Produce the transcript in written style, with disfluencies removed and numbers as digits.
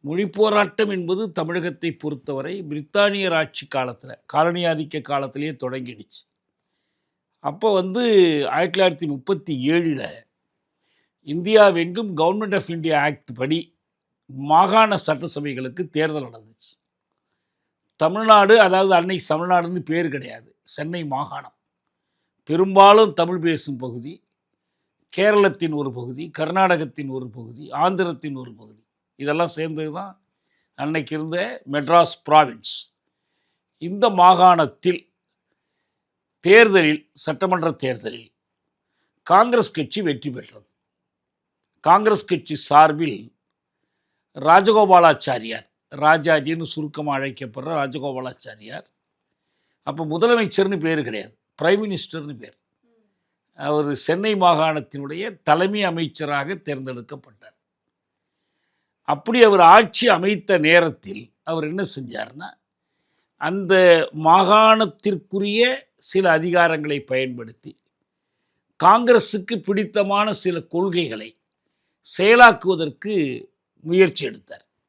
மொழி போராட்டம் என்பது தமிழகத்தை பொறுத்தவரை பிரித்தானியர் ஆட்சி காலத்தில், காலனி ஆதிக்க காலத்திலேயே தொடங்கிடுச்சு. அப்போ 1937 இந்தியாவெங்கும் கவர்மெண்ட் ஆஃப் இந்தியா ஆக்ட் படி மாகாண சட்டசபைகளுக்கு தேர்தல் நடந்துச்சு. தமிழ்நாடு, அதாவது அன்னைக்கு தமிழ்நாடுன்னு பேர் கிடையாது, சென்னை மாகாணம், பெரும்பாலும் தமிழ் பேசும் பகுதி, கேரளத்தின் ஒரு பகுதி, கர்நாடகத்தின் ஒரு பகுதி, ஆந்திரத்தின் ஒரு பகுதி, இதெல்லாம் சேர்ந்தது தான் அன்னைக்கு இருந்த மெட்ராஸ் ப்ராவின்ஸ். இந்த மாகாணத்தில் தேர்தலில், சட்டமன்ற தேர்தலில் காங்கிரஸ் கட்சி வெற்றி பெற்றது. காங்கிரஸ் கட்சி சார்பில் ராஜகோபாலாச்சாரியார், ராஜாஜின்னு சுருக்கமாக அழைக்கப்படுற ராஜகோபாலாச்சாரியார், அப்போ முதலமைச்சர்னு பேர் கிடையாது, பிரைம் மினிஸ்டர்னு பேர், அவர் சென்னை மாகாணத்தினுடைய தலைமை அமைச்சராக தேர்ந்தெடுக்கப்பட்டார். அப்படி அவர் ஆட்சி அமைத்த நேரத்தில் அவர் என்ன செஞ்சார்னா, அந்த மாகாணத்திற்குரிய சில அதிகாரங்களை பயன்படுத்தி காங்கிரஸுக்கு பிடித்தமான சில கொள்கைகளை செயலாக்குவதற்கு முயற்சி எடுத்தார்.